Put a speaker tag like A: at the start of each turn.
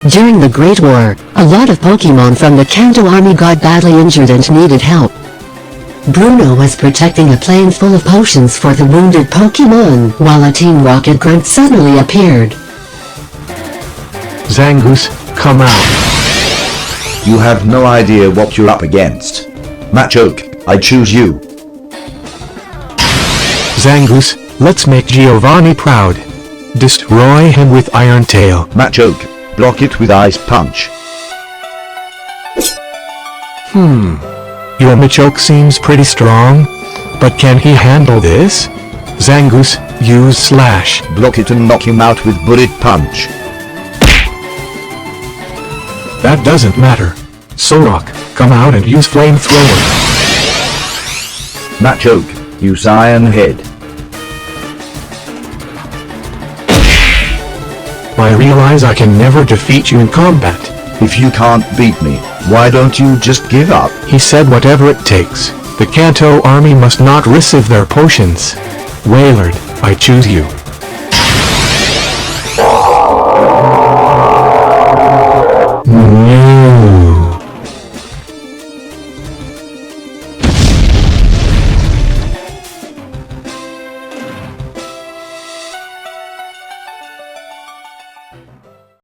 A: During the Great War, a lot of Pokemon from the Kanto army got badly injured and needed help. Bruno was protecting a plane full of potions for the wounded Pokemon, while a Team Rocket grunt suddenly appeared.
B: Zangoose, come out.
C: You have no idea what you're up against. Machoke, I choose you.
B: Zangoose, let's make Giovanni proud. Destroy him with Iron Tail.
C: Machoke, block it with Ice Punch.
B: Your Machoke seems pretty strong, but can he handle this? Zangoose, use Slash.
C: Block it and knock him out with Bullet Punch.
B: That doesn't matter. Solrock, come out and use Flamethrower.
C: Machoke, use Iron Head.
B: I realize I can never defeat you in combat.
C: If you can't beat me, why don't you just give up?
B: He said whatever it takes. The Kanto army must not receive their potions. Wailord, I choose you.